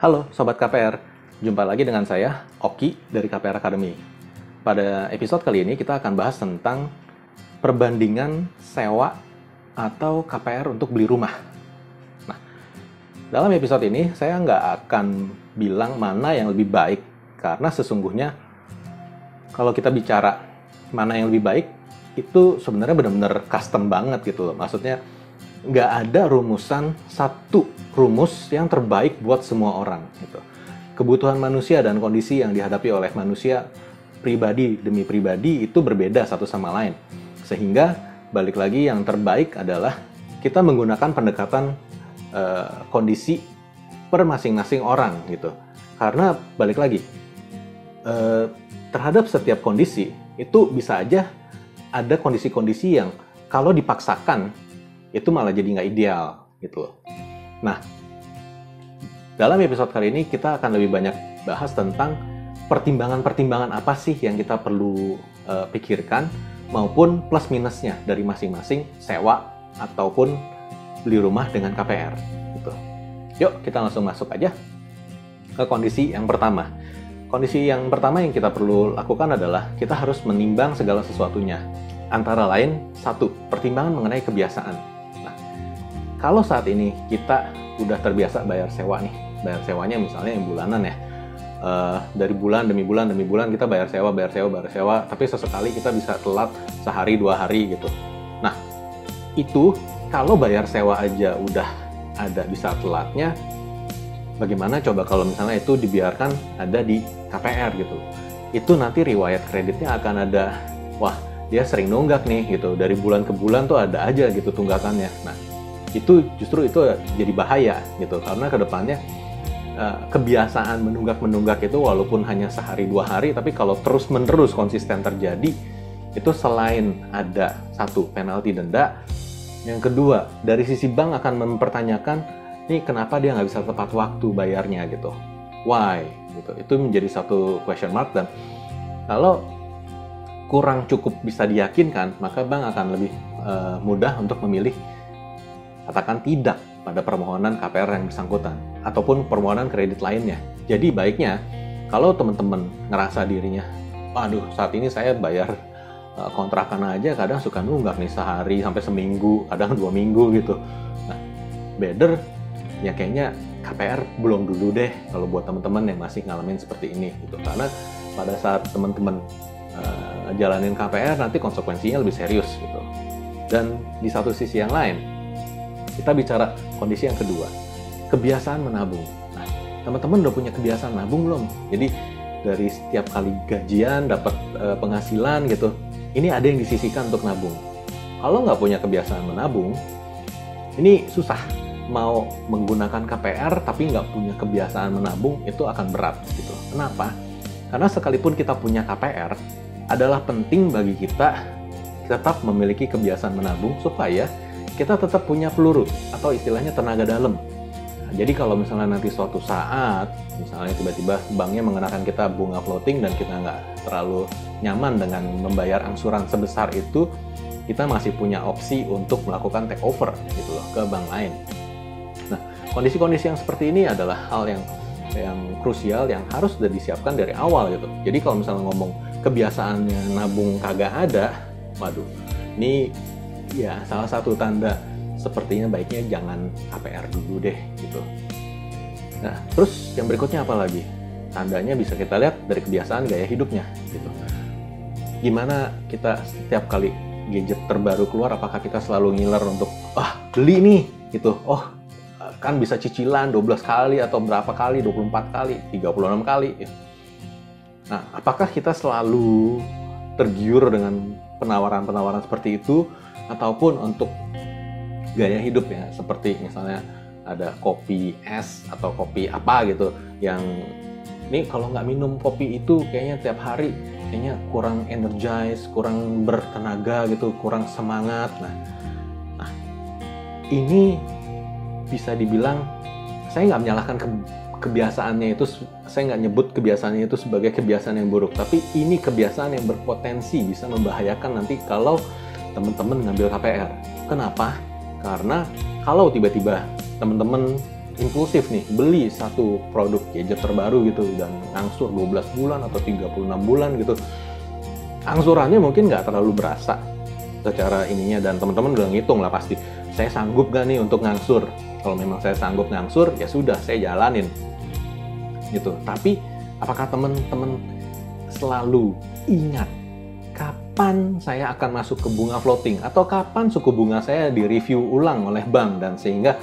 Halo Sobat KPR, jumpa lagi dengan saya, Oki dari KPR Academy. Pada episode kali ini kita akan bahas tentang perbandingan sewa atau KPR untuk beli rumah. Nah, dalam episode ini saya nggak akan bilang mana yang lebih baik, karena sesungguhnya kalau kita bicara mana yang lebih baik, itu sebenarnya benar-benar custom banget gitu loh. Maksudnya nggak ada rumusan satu rumus yang terbaik buat semua orang gitu. Kebutuhan manusia dan kondisi yang dihadapi oleh manusia pribadi demi pribadi itu berbeda satu sama lain. Sehingga balik lagi yang terbaik adalah kita menggunakan pendekatan kondisi per masing-masing orang gitu. Karena balik lagi terhadap setiap kondisi itu bisa aja ada kondisi-kondisi yang kalau dipaksakan itu malah jadi nggak ideal gitu loh. Nah, dalam episode kali ini kita akan lebih banyak bahas tentang pertimbangan-pertimbangan apa sih yang kita perlu pikirkan maupun plus minusnya dari masing-masing sewa ataupun beli rumah dengan KPR gitu. Yuk kita langsung masuk aja ke kondisi yang pertama. Kondisi yang pertama yang kita perlu lakukan adalah kita harus menimbang segala sesuatunya. Antara lain, satu, pertimbangan mengenai kebiasaan. Nah, kalau saat ini kita udah terbiasa bayar sewa nih, bayar sewanya misalnya yang bulanan ya, dari bulan demi bulan kita bayar sewa, tapi sesekali kita bisa telat sehari dua hari gitu. Nah, itu kalau bayar sewa aja udah ada bisa telatnya, bagaimana coba kalau misalnya itu dibiarkan ada di KPR gitu. Itu nanti riwayat kreditnya akan ada, wah dia sering nunggak nih gitu, dari bulan ke bulan tuh ada aja gitu tunggakannya. Nah, itu justru itu jadi bahaya gitu, karena kedepannya kebiasaan menunggak itu walaupun hanya sehari dua hari, tapi kalau terus menerus konsisten terjadi, itu selain ada satu penalti denda, yang kedua dari sisi bank akan mempertanyakan nih kenapa dia nggak bisa tepat waktu bayarnya gitu, why gitu. Itu menjadi satu question mark, dan kalau kurang cukup bisa diyakinkan, maka bank akan lebih mudah untuk memilih katakan tidak pada permohonan KPR yang bersangkutan ataupun permohonan kredit lainnya. Jadi baiknya kalau teman-teman ngerasa dirinya, waduh saat ini saya bayar kontrakan aja kadang suka nunggak nih sehari sampai seminggu, kadang 2 minggu gitu. Nah, better ya kayaknya KPR belum dulu deh kalau buat teman-teman yang masih ngalamin seperti ini gitu. Karena pada saat teman-teman jalanin KPR nanti konsekuensinya lebih serius gitu. Dan di satu sisi yang lain, kita bicara kondisi yang kedua, kebiasaan menabung. Nah, teman-teman udah punya kebiasaan nabung belum? Jadi dari setiap kali gajian dapat penghasilan gitu, ini ada yang disisihkan untuk nabung. Kalau nggak punya kebiasaan menabung, ini susah. Mau menggunakan KPR tapi nggak punya kebiasaan menabung, itu akan berat gitu. Kenapa? Karena sekalipun kita punya KPR, adalah penting bagi kita tetap memiliki kebiasaan menabung supaya kita tetap punya peluru atau istilahnya tenaga dalam. Nah, jadi kalau misalnya nanti suatu saat, misalnya tiba-tiba banknya mengenakan kita bunga floating dan kita nggak terlalu nyaman dengan membayar angsuran sebesar itu, kita masih punya opsi untuk melakukan take over gitu loh ke bank lain. Nah, kondisi-kondisi yang seperti ini adalah hal yang krusial yang harus sudah disiapkan dari awal gitu. Jadi kalau misalnya ngomong kebiasaannya nabung kagak ada, waduh, ini ya salah satu tanda sepertinya baiknya jangan KPR dulu deh gitu. Nah, terus yang berikutnya apa lagi? Tandanya bisa kita lihat dari kebiasaan gaya hidupnya gitu. Gimana kita setiap kali gadget terbaru keluar, apakah kita selalu ngiler untuk beli nih gitu. Kan bisa cicilan 12 kali atau berapa kali, 24 kali, 36 kali gitu. Nah, apakah kita selalu tergiur dengan penawaran-penawaran seperti itu, ataupun untuk gaya hidup ya, seperti misalnya ada kopi es atau kopi apa gitu, yang ini kalau nggak minum kopi itu kayaknya tiap hari kayaknya kurang energize, kurang bertenaga gitu, kurang semangat. Nah ini bisa dibilang, saya nggak menyalahkan kebiasaannya itu, saya nggak nyebut kebiasaannya itu sebagai kebiasaan yang buruk, tapi ini kebiasaan yang berpotensi bisa membahayakan nanti kalau teman-teman ngambil KPR. Kenapa? Karena kalau tiba-tiba teman-teman impulsif nih beli satu produk gadget terbaru gitu dan angsur 12 bulan atau 36 bulan gitu, angsurannya mungkin nggak terlalu berasa secara ininya, dan teman-teman udah ngitung lah pasti, saya sanggup gak nih untuk ngangsur. Kalau memang saya sanggup ngangsur, ya sudah, saya jalanin gitu. Tapi apakah teman-teman selalu ingat kapan saya akan masuk ke bunga floating, atau kapan suku bunga saya direview ulang oleh bank dan sehingga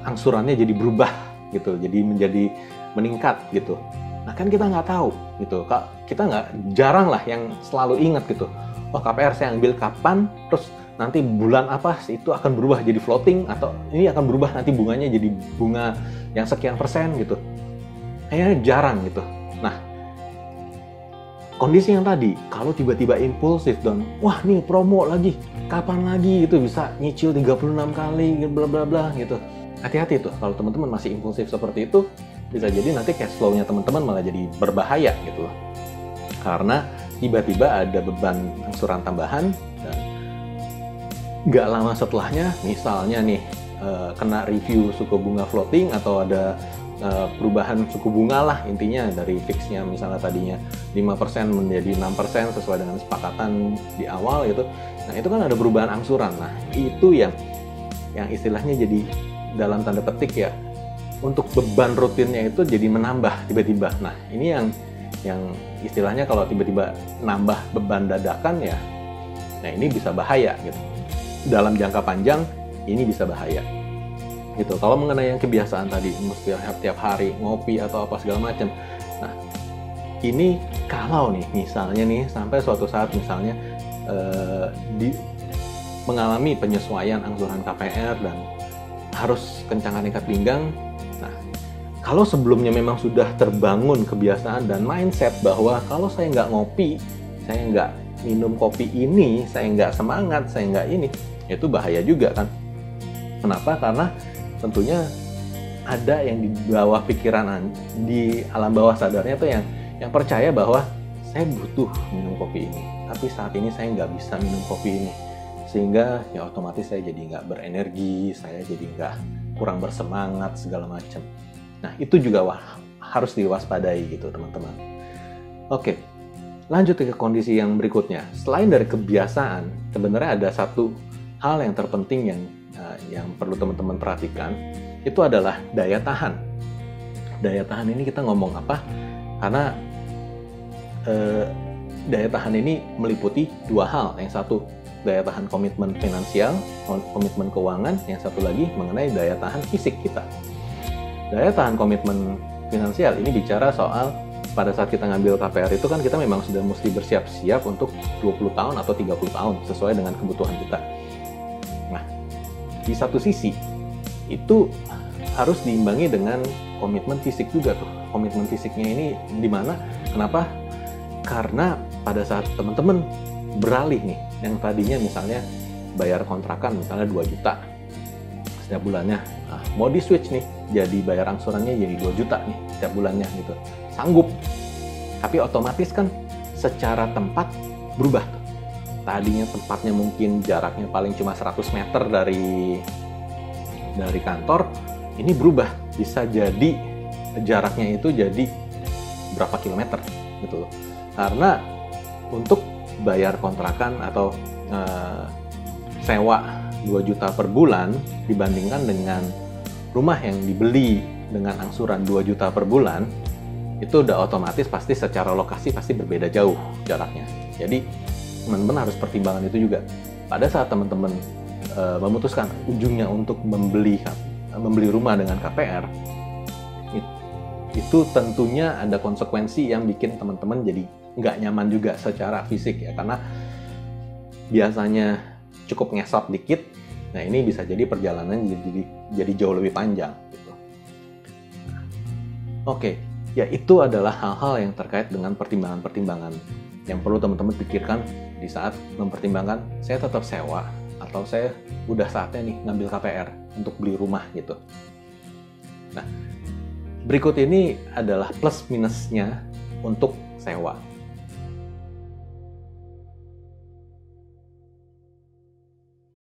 angsurannya jadi berubah gitu, jadi menjadi meningkat gitu? Nah kan kita nggak tahu gitu, kita jarang lah yang selalu ingat gitu. Oh, KPR saya ambil kapan, terus nanti bulan apa itu akan berubah jadi floating, atau ini akan berubah nanti bunganya jadi bunga yang sekian persen gitu. Kayaknya jarang gitu. Nah, kondisi yang tadi, kalau tiba-tiba impulsif dan wah nih promo lagi, kapan lagi gitu bisa nyicil 36 kali bla bla bla gitu. Hati-hati tuh kalau teman-teman masih impulsif seperti itu, bisa jadi nanti cash flow-nya teman-teman malah jadi berbahaya gitu loh. Karena tiba-tiba ada beban angsuran tambahan dan nggak lama setelahnya misalnya nih kena review suku bunga floating, atau ada perubahan suku bunga lah, intinya dari fixnya misalnya tadinya 5% menjadi 6% sesuai dengan kesepakatan di awal gitu. Nah itu kan ada perubahan angsuran. Nah itu yang istilahnya jadi dalam tanda petik ya, untuk beban rutinnya itu jadi menambah tiba-tiba. Nah ini yang istilahnya kalau tiba-tiba nambah beban dadakan ya, nah ini bisa bahaya gitu. Dalam jangka panjang ini bisa bahaya gitu. Kalau mengenai yang kebiasaan tadi, mesti tiap hari ngopi atau apa segala macam. Nah ini kalau nih misalnya nih sampai suatu saat misalnya mengalami penyesuaian angsuran KPR dan harus kencangan ikat pinggang. Nah kalau sebelumnya memang sudah terbangun kebiasaan dan mindset bahwa kalau saya nggak ngopi, saya nggak minum kopi ini, saya nggak semangat, saya nggak ini, itu bahaya juga kan. Kenapa? Karena tentunya ada yang di bawah pikiran, di alam bawah sadarnya tuh yang percaya bahwa saya butuh minum kopi ini, tapi saat ini saya nggak bisa minum kopi ini, sehingga ya otomatis saya jadi nggak berenergi, saya jadi nggak kurang bersemangat segala macam. Nah itu juga harus diwaspadai gitu teman-teman. Oke, lanjut ke kondisi yang berikutnya. Selain dari kebiasaan, sebenarnya ada satu hal yang terpenting yang perlu teman-teman perhatikan, itu adalah daya tahan. Daya tahan ini kita ngomong apa? Karena daya tahan ini meliputi dua hal. Yang satu daya tahan komitmen finansial, komitmen keuangan. Yang satu lagi mengenai daya tahan fisik kita. Daya tahan komitmen finansial ini bicara soal pada saat kita ngambil KPR itu kan kita memang sudah mesti bersiap-siap untuk 20 tahun atau 30 tahun sesuai dengan kebutuhan kita. Nah, di satu sisi itu harus diimbangi dengan komitmen fisik juga tuh. Komitmen fisiknya ini di mana? Kenapa? Karena pada saat teman-teman beralih nih, yang tadinya misalnya bayar kontrakan misalnya 2 juta setiap bulannya, nah, mau di switch nih jadi bayar angsurannya jadi 2 juta nih setiap bulannya gitu, sanggup. Tapi otomatis kan secara tempat berubah tuh. Tadinya tempatnya mungkin jaraknya paling cuma 100 meter dari kantor, ini berubah, bisa jadi jaraknya itu jadi berapa kilometer gitu loh. Karena untuk bayar kontrakan atau sewa 2 juta per bulan dibandingkan dengan rumah yang dibeli dengan angsuran 2 juta per bulan, itu udah otomatis pasti secara lokasi pasti berbeda jauh jaraknya. Jadi teman-teman harus pertimbangkan itu juga. Pada saat teman-teman memutuskan ujungnya untuk membeli rumah dengan KPR, itu tentunya ada konsekuensi yang bikin teman-teman jadi nggak nyaman juga secara fisik ya, karena biasanya cukup ngesot dikit, nah ini bisa jadi perjalanan jadi jauh lebih panjang gitu. Oke, ya itu adalah hal-hal yang terkait dengan pertimbangan-pertimbangan yang perlu teman-teman pikirkan di saat mempertimbangkan saya tetap sewa atau saya udah saatnya nih ngambil KPR untuk beli rumah gitu. Nah, berikut ini adalah plus minusnya untuk sewa.